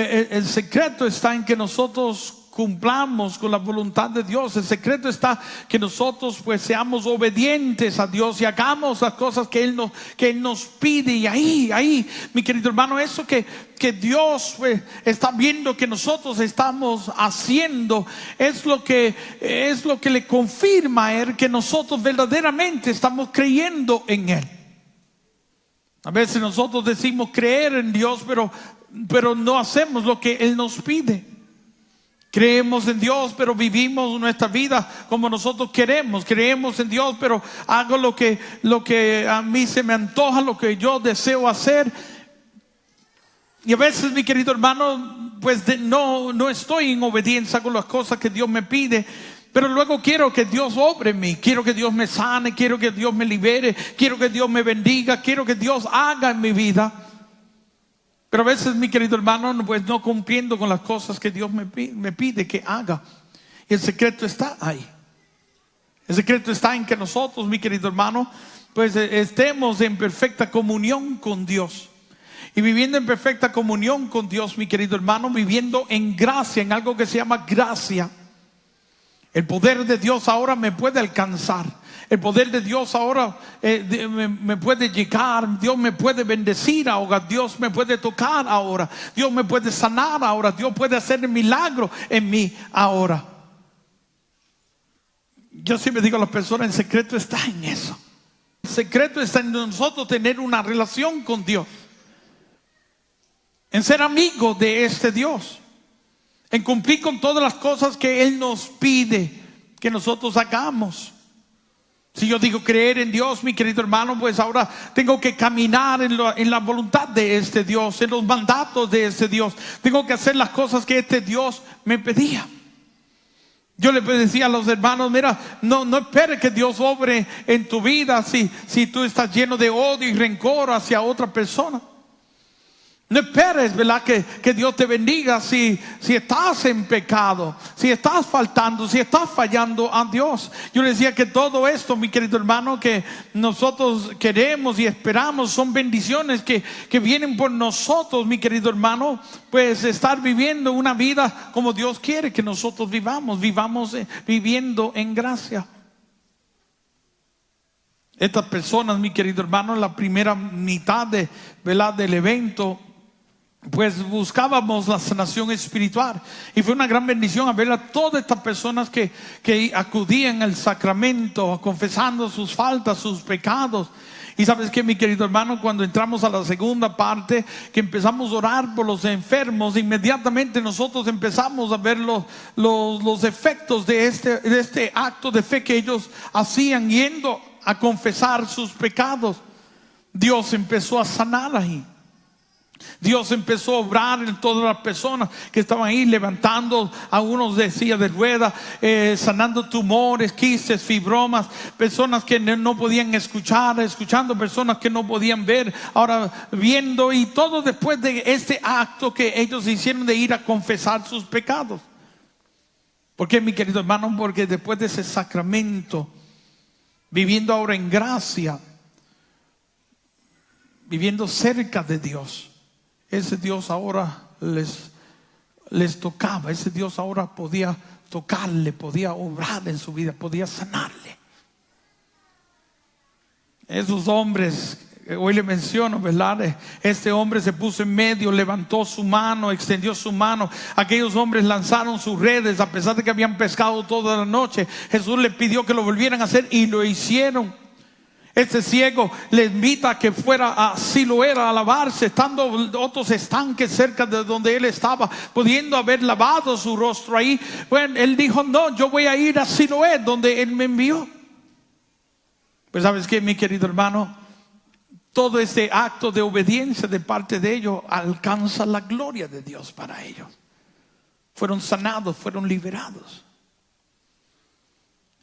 el secreto está en que nosotros cumplamos con la voluntad de Dios. El secreto está que nosotros pues seamos obedientes a Dios y hagamos las cosas que Él nos pide. Y ahí, mi querido hermano, eso que Dios pues está viendo que nosotros estamos haciendo es lo que le confirma a Él que nosotros verdaderamente estamos creyendo en Él. A veces nosotros decimos creer en Dios, pero no hacemos lo que Él nos pide. Creemos en Dios, pero vivimos nuestra vida como nosotros queremos. Creemos en Dios, pero hago lo que a mí se me antoja, lo que yo deseo hacer. Y a veces, mi querido hermano, pues no estoy en obediencia con las cosas que Dios me pide. Pero luego quiero que Dios obre en mí, quiero que Dios me sane, quiero que Dios me libere, quiero que Dios me bendiga, quiero que Dios haga en mi vida. Pero a veces, mi querido hermano, pues no cumpliendo con las cosas que Dios me pide que haga. Y el secreto está ahí. El secreto está en que nosotros, mi querido hermano, pues estemos en perfecta comunión con Dios. Y viviendo en perfecta comunión con Dios, mi querido hermano, viviendo en gracia, en algo que se llama gracia. El poder de Dios ahora me puede alcanzar. El poder de Dios ahora me puede llegar. Dios me puede bendecir ahora. Dios me puede tocar ahora. Dios me puede sanar ahora. Dios puede hacer el milagro en mí ahora. Yo siempre digo a las personas, el secreto está en eso. El secreto está en nosotros tener una relación con Dios. En ser amigos de este Dios. En cumplir con todas las cosas que Él nos pide que nosotros hagamos. Si yo digo creer en Dios, mi querido hermano, pues ahora tengo que caminar en la voluntad de este Dios, en los mandatos de este Dios. Tengo que hacer las cosas que este Dios me pedía. Yo le decía a los hermanos, mira, no esperes que Dios obre en tu vida si tú estás lleno de odio y rencor hacia otra persona. No esperes, ¿verdad? Que Dios te bendiga si estás en pecado, si estás faltando, si estás fallando a Dios. Yo le decía que todo esto, mi querido hermano, que nosotros queremos y esperamos son bendiciones que vienen por nosotros, mi querido hermano. Pues estar viviendo una vida como Dios quiere que nosotros vivamos viviendo en gracia. Estas personas, mi querido hermano, en la primera mitad del evento, pues buscábamos la sanación espiritual. Y fue una gran bendición a ver a todas estas personas que acudían al sacramento, confesando sus faltas, sus pecados. Y sabes que, mi querido hermano, cuando entramos a la segunda parte, que empezamos a orar por los enfermos, inmediatamente nosotros empezamos a ver los efectos de este acto de fe que ellos hacían yendo a confesar sus pecados. Dios empezó a sanar ahí. Dios empezó a obrar en todas las personas que estaban ahí, levantando a unos de silla de ruedas, sanando tumores, quistes, fibromas, personas que no podían escuchando, personas que no podían ver, ahora viendo, y todo después de este acto que ellos hicieron de ir a confesar sus pecados. ¿Por qué, mi querido hermano? Porque después de ese sacramento, viviendo ahora en gracia, viviendo cerca de Dios, ese Dios ahora les tocaba. Ese Dios ahora podía tocarle, podía obrar en su vida, podía sanarle. Esos hombres, hoy le menciono, ¿verdad? Este hombre se puso en medio, levantó su mano, extendió su mano. Aquellos hombres lanzaron sus redes a pesar de que habían pescado toda la noche. Jesús les pidió que lo volvieran a hacer y lo hicieron. Este ciego le invita a que fuera a Siloé a lavarse, estando otros estanques cerca de donde él estaba, pudiendo haber lavado su rostro ahí. Bueno, él dijo, no, yo voy a ir a Siloé, donde él me envió. Pues sabes qué, mi querido hermano, todo este acto de obediencia de parte de ellos alcanza la gloria de Dios para ellos. Fueron sanados, fueron liberados.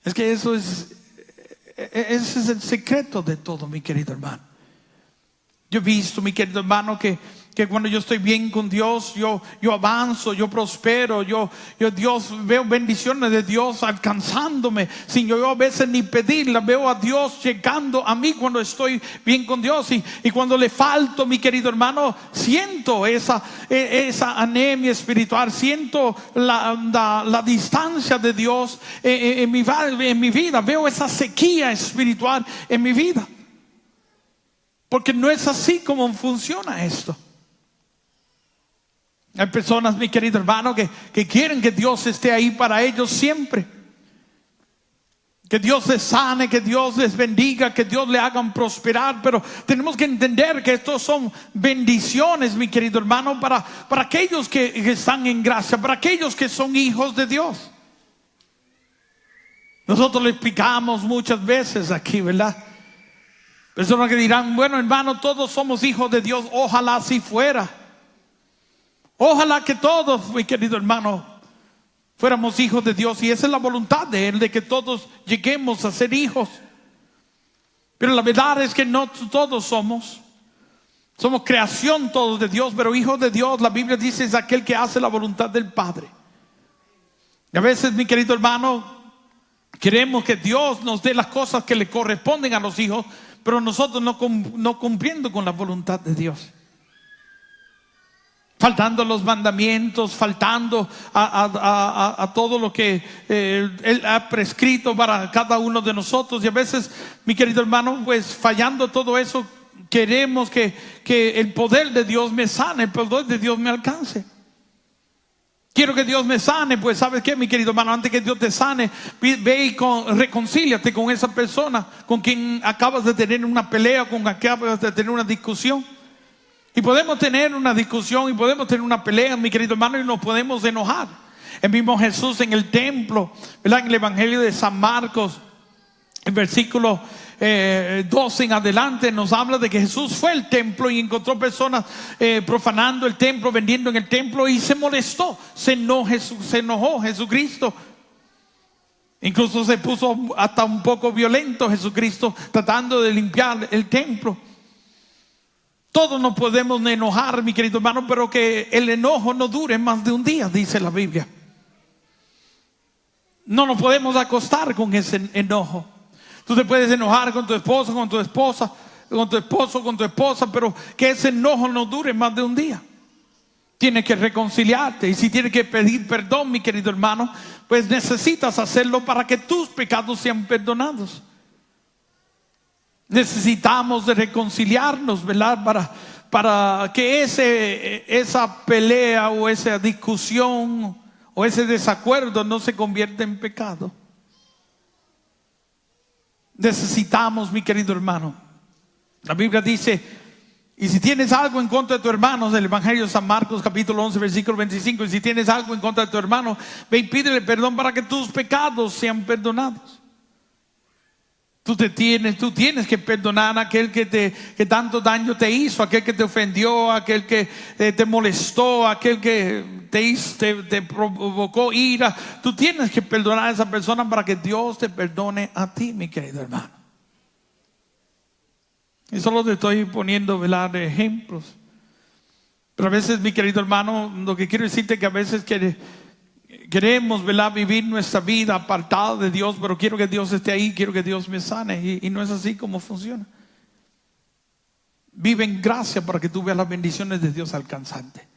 Es que ese es el secreto de todo, mi querido hermano. Yo he visto, mi querido hermano, que que cuando yo estoy bien con Dios, yo avanzo, yo prospero, Dios, veo bendiciones de Dios alcanzándome sin yo a veces ni pedirla. Veo a Dios llegando a mí cuando estoy bien con Dios, y cuando le falto, mi querido hermano, siento esa anemia espiritual, siento la distancia de Dios en mi vida. Veo esa sequía espiritual en mi vida, porque no es así como funciona esto. Hay personas, mi querido hermano, que quieren que Dios esté ahí para ellos siempre. Que Dios les sane, que Dios les bendiga, que Dios le hagan prosperar. Pero tenemos que entender que estos son bendiciones, mi querido hermano, para aquellos que están en gracia, para aquellos que son hijos de Dios. Nosotros le explicamos muchas veces aquí, ¿verdad? Personas que dirán, bueno, hermano, todos somos hijos de Dios. Ojalá así fuera. Ojalá que todos, mi querido hermano, fuéramos hijos de Dios. Y esa es la voluntad de Él, de que todos lleguemos a ser hijos. Pero la verdad es que no todos somos creación todos de Dios. Pero hijos de Dios, la Biblia dice, es aquel que hace la voluntad del Padre. Y a veces, mi querido hermano, queremos que Dios nos dé las cosas que le corresponden a los hijos, pero nosotros no cumpliendo con la voluntad de Dios. Faltando los mandamientos, faltando a todo lo que Él ha prescrito para cada uno de nosotros. Y a veces, mi querido hermano, pues fallando todo eso, queremos que el poder de Dios me sane, el poder de Dios me alcance. Quiero que Dios me sane. Pues ¿sabes qué, mi querido hermano? Antes que Dios te sane, ve y reconcíliate con esa persona con quien acabas de tener una pelea, con quien acabas de tener una discusión. Y podemos tener una discusión y podemos tener una pelea, mi querido hermano, y nos podemos enojar. El mismo Jesús en el templo, ¿verdad? En el Evangelio de San Marcos, en versículo 12 en adelante, nos habla de que Jesús fue al templo y encontró personas profanando el templo, vendiendo en el templo, y se molestó, se enojó Jesucristo. Incluso se puso hasta un poco violento Jesucristo, tratando de limpiar el templo. Todos nos podemos enojar, mi querido hermano, pero que el enojo no dure más de un día, dice la Biblia. No nos podemos acostar con ese enojo. Tú te puedes enojar con tu esposo, con tu esposa, con tu esposo, con tu esposa, pero que ese enojo no dure más de un día. Tienes que reconciliarte, y si tienes que pedir perdón, mi querido hermano, pues necesitas hacerlo para que tus pecados sean perdonados. Necesitamos de reconciliarnos, ¿verdad? Para que esa pelea o esa discusión o ese desacuerdo no se convierta en pecado. Necesitamos, mi querido hermano. La Biblia dice, y si tienes algo en contra de tu hermano, del Evangelio de San Marcos capítulo 11 versículo 25, y si tienes algo en contra de tu hermano, ve y pídele perdón para que tus pecados sean perdonados. Tú tienes que perdonar a aquel que tanto daño te hizo, aquel que te ofendió, aquel que te molestó, aquel que te provocó ira. Tú tienes que perdonar a esa persona para que Dios te perdone a ti, mi querido hermano. Y solo te estoy poniendo, ¿verdad?, ejemplos. Pero a veces, mi querido hermano, lo que quiero decirte es que a veces queremos, ¿verdad?, vivir nuestra vida apartada de Dios, pero quiero que Dios esté ahí, quiero que Dios me sane, y no es así como funciona. Vive en gracia para que tú veas las bendiciones de Dios alcanzante.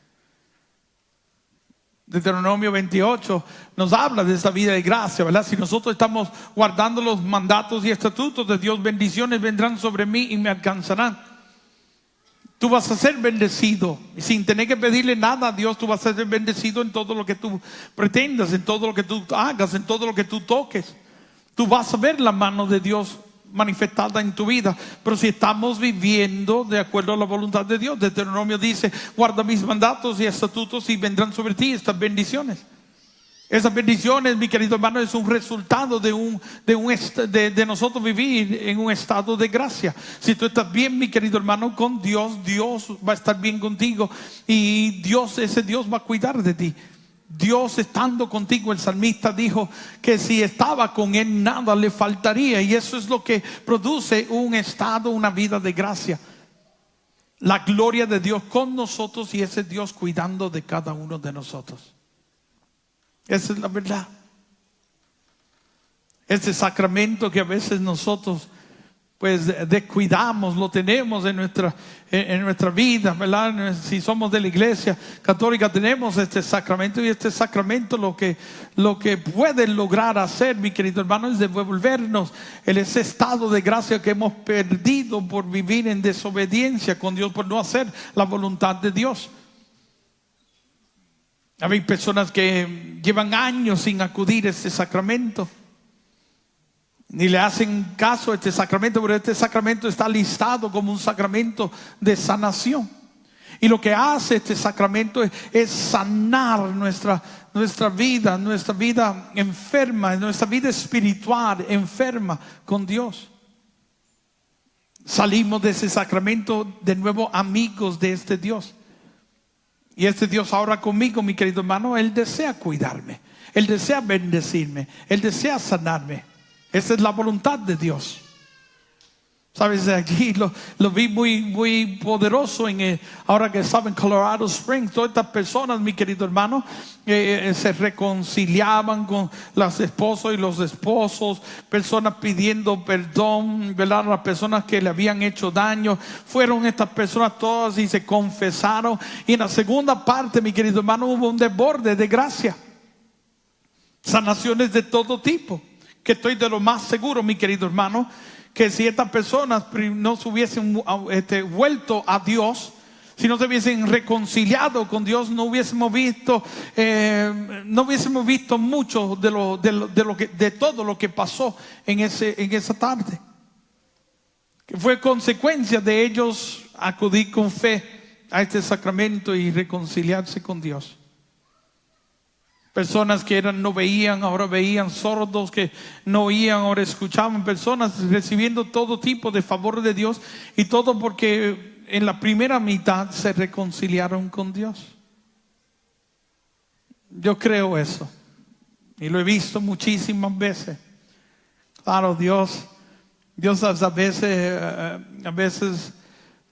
Deuteronomio 28 nos habla de esta vida de gracia, ¿verdad? Si nosotros estamos guardando los mandatos y estatutos de Dios, bendiciones vendrán sobre mí y me alcanzarán. Tú vas a ser bendecido, y sin tener que pedirle nada a Dios, tú vas a ser bendecido en todo lo que tú pretendas, en todo lo que tú hagas, en todo lo que tú toques. Tú vas a ver la mano de Dios manifestada en tu vida. Pero si estamos viviendo de acuerdo a la voluntad de Dios, Deuteronomio dice, guarda mis mandatos y estatutos y vendrán sobre ti estas bendiciones. Esas bendiciones, mi querido hermano, es un resultado de nosotros vivir en un estado de gracia. Si tú estás bien, mi querido hermano, con Dios, Dios va a estar bien contigo, y ese Dios va a cuidar de ti. Dios estando contigo, el salmista dijo que si estaba con él nada le faltaría, y eso es lo que produce un estado, una vida de gracia. la gloria de Dios con nosotros y ese Dios cuidando de cada uno de nosotros. Esa es la verdad. Ese sacramento que a veces nosotros pues descuidamos, lo tenemos en nuestra vida, ¿verdad? Si somos de la iglesia católica tenemos este sacramento, y este sacramento lo que puede lograr hacer, mi querido hermano, es devolvernos ese estado de gracia que hemos perdido por vivir en desobediencia con Dios, por no hacer la voluntad de Dios. Hay personas que llevan años sin acudir a este sacramento, ni le hacen caso a este sacramento, pero este sacramento está listado como un sacramento de sanación. Y lo que hace este sacramento es sanar nuestra vida enferma, nuestra vida espiritual enferma con Dios. Salimos de ese sacramento de nuevo amigos de este Dios. Y este Dios ahora conmigo, mi querido hermano, Él desea cuidarme, Él desea bendecirme, Él desea sanarme. Esa es la voluntad de Dios. Sabes, aquí lo vi muy poderoso ahora que estaba en Colorado Springs. Todas estas personas, mi querido hermano, se reconciliaban con las esposas y los esposos, personas pidiendo perdón, ¿verdad? Las personas que le habían hecho daño, fueron estas personas todas y se confesaron. Y en la segunda parte, mi querido hermano, hubo un desborde de gracia, sanaciones de todo tipo. Que estoy de lo más seguro, mi querido hermano, que si estas personas no se hubiesen vuelto a Dios, si no se hubiesen reconciliado con Dios, no hubiésemos visto mucho de todo lo que pasó en esa tarde, que fue consecuencia de ellos acudir con fe a este sacramento y reconciliarse con Dios. Personas que no veían, ahora veían; sordos que no oían, ahora escuchaban; personas recibiendo todo tipo de favor de Dios, y todo porque en la primera mitad se reconciliaron con Dios. Yo creo eso, y lo he visto muchísimas veces. Claro, Dios a veces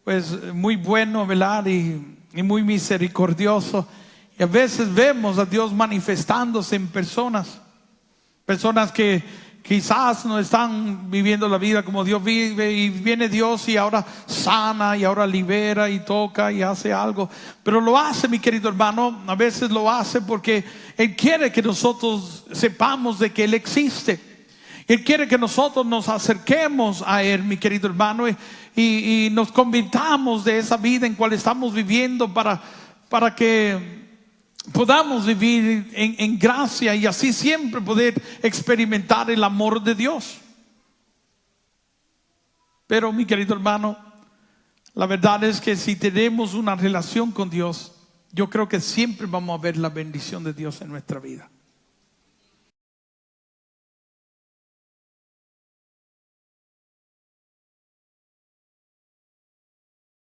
pues muy bueno, ¿verdad? Y muy misericordioso. Y a veces vemos a Dios manifestándose en personas que quizás no están viviendo la vida como Dios vive, y viene Dios y ahora sana, y ahora libera y toca y hace algo. Pero lo hace, mi querido hermano, a veces lo hace porque Él quiere que nosotros sepamos de que Él existe. Él quiere que nosotros nos acerquemos a Él, mi querido hermano, y nos convirtamos de esa vida en cual estamos viviendo para que podamos vivir en gracia, y así siempre poder experimentar el amor de Dios. Pero, mi querido hermano, la verdad es que si tenemos una relación con Dios, yo creo que siempre vamos a ver la bendición de Dios en nuestra vida.